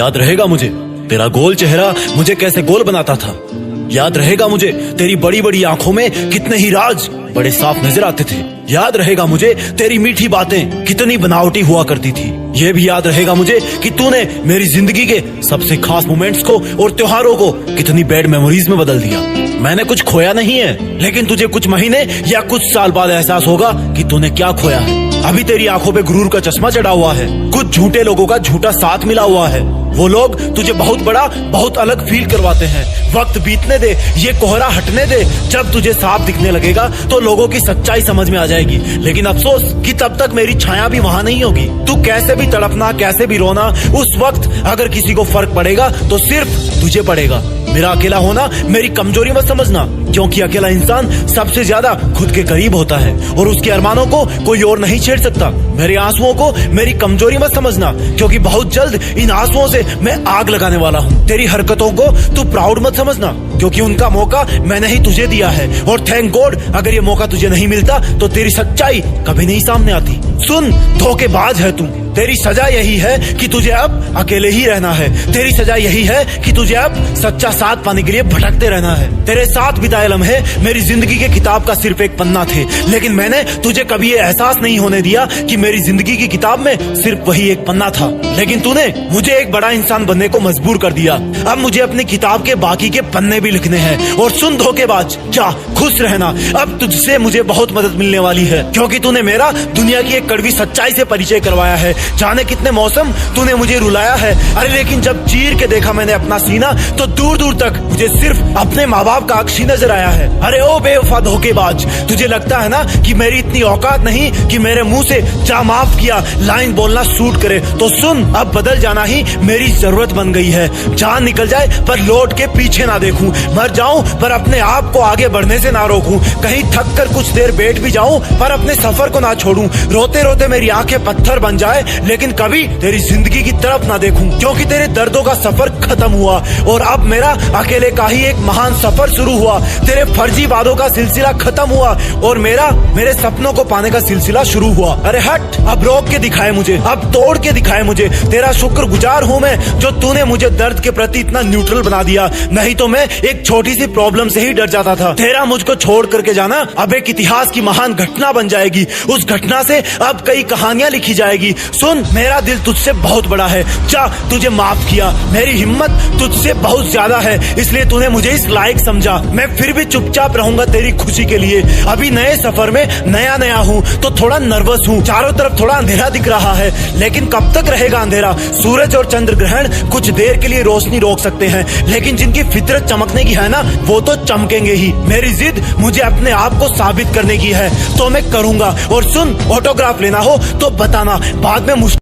याद रहेगा मुझे तेरा गोल चेहरा मुझे कैसे गोल बनाता था। याद रहेगा मुझे तेरी बड़ी बड़ी आंखों में कितने ही राज बड़े साफ नजर आते थे। याद रहेगा मुझे तेरी मीठी बातें कितनी बनावटी हुआ करती थी। ये भी याद रहेगा मुझे कि तूने मेरी जिंदगी के सबसे खास मोमेंट्स को और त्योहारों को कितनी बैड मेमोरीज में बदल दिया। मैंने कुछ खोया नहीं है, लेकिन तुझे कुछ महीने या कुछ साल बाद एहसास होगा कि तूने क्या खोया है। अभी तेरी आंखों पे गुरूर का चश्मा चढ़ा हुआ है, कुछ झूठे लोगों का झूठा साथ मिला हुआ है। वो लोग तुझे बहुत बड़ा बहुत अलग फील करवाते हैं। वक्त बीतने दे, ये कोहरा हटने दे। जब तुझे साफ दिखने लगेगा तो लोगों की सच्चाई समझ में आ जाएगी। लेकिन अफसोस कि तब तक मेरी छाया भी वहाँ नहीं होगी। तू कैसे भी तड़पना, कैसे भी रोना, उस वक्त अगर किसी को फर्क पड़ेगा तो सिर्फ तुझे पड़ेगा। मेरा अकेला होना मेरी कमजोरी मत समझना, क्योंकि अकेला इंसान सबसे ज्यादा खुद के करीब होता है और उसके अरमानों को कोई और नहीं छेड़ सकता। मेरे आंसुओं को मेरी कमजोरी मत समझना, क्योंकि बहुत जल्द इन आंसुओं से मैं आग लगाने वाला हूँ। तेरी हरकतों को तू प्राउड मत समझना, क्योंकि उनका मौका मैंने ही तुझे दिया है। और थैंक गॉड अगर ये मौका तुझे नहीं मिलता तो तेरी सच्चाई कभी नहीं सामने आती। सुन, धोखेबाज है तू। तेरी सजा यही है कि तुझे अब अकेले ही रहना है। तेरी सजा यही है कि तुझे अब सच्चा साथ पाने के लिए भटकते रहना है। तेरे साथ बिताए लम्हे मेरी जिंदगी के किताब का सिर्फ एक पन्ना थे, लेकिन मैंने तुझे कभी ये एहसास नहीं होने दिया कि मेरी जिंदगी की किताब में सिर्फ वही एक पन्ना था। लेकिन तूने मुझे एक बड़ा इंसान बनने को मजबूर कर दिया। अब मुझे अपनी किताब के बाकी के पन्ने भी लिखने हैं। और सुन धोखेबाज, जा खुश रहना। अब तुझसे मुझे बहुत मदद मिलने वाली है, क्योंकि तूने मेरा दुनिया की एक कड़वी सच्चाई से परिचय करवाया है। जाने कितने मौसम तूने मुझे रुलाया है। अरे लेकिन जब चीर के देखा मैंने अपना सीना तो दूर दूर तक मुझे सिर्फ अपने माँ बाप का अक्ष ही नजर आया है। अरे ओ बेवफा धोखेबाज, तुझे लगता है ना कि मेरी इतनी औकात नहीं कि मेरे मुंह से जा माफ किया लाइन बोलना सूट करे। तो सुन, अब बदल जाना ही मेरी जरूरत बन गई है। जान निकल जाए पर लौट के पीछे ना देखूं, मर जाऊं पर अपने आप को आगे बढ़ने से ना रोकूं, कहीं थक कर कुछ देर बैठ भी जाऊं पर अपने सफर को ना छोड़ूं, रोते रोते मेरी आंखें पत्थर बन जाए लेकिन कभी तेरी जिंदगी की तरफ ना देखूं, क्योंकि तेरे दर्दों का सफर खत्म हुआ और अब मेरा अकेले का ही एक महान सफर शुरू हुआ। तेरे फर्जी वादों का सिलसिला खत्म हुआ और मेरे सपनों को पाने का सिलसिला शुरू हुआ। अरे हट, अब रोक के दिखाए मुझे, अब तोड़ के दिखाए मुझे। तेरा शुक्रगुजार हूँ मैं जो तूने मुझे दर्द के प्रति इतना न्यूट्रल बना दिया, नहीं तो मैं एक छोटी सी प्रॉब्लम से ही डर जाता था। तेरा मुझको छोड़ करके जाना अब एक इतिहास की महान घटना बन जाएगी। उस घटना से अब कई कहानियां लिखी जाएगी। सुन, मेरा दिल तुझसे बहुत बड़ा है। जा, तुझे माफ किया। मेरी हिम्मत तुझसे बहुत ज्यादा है, इसलिए तूने मुझे इस लायक समझा। मैं फिर भी चुपचाप रहूंगा तेरी खुशी के लिए। अभी नए सफर में नया हूँ तो थोड़ा नर्वस हूँ। चारों तरफ थोड़ा अंधेरा दिख रहा है, लेकिन कब तक रहेगा अंधेरा? सूरज और चंद्र ग्रहण कुछ देर के लिए रोशनी रोक सकते हैं, लेकिन जिनकी फितरत चमकने की है ना, वो तो चमकेंगे ही। मेरी जिद मुझे अपने आप को साबित करने की है, तो मैं करूंगा। और सुन, ऑटोग्राफ लेना हो तो बताना, बाद में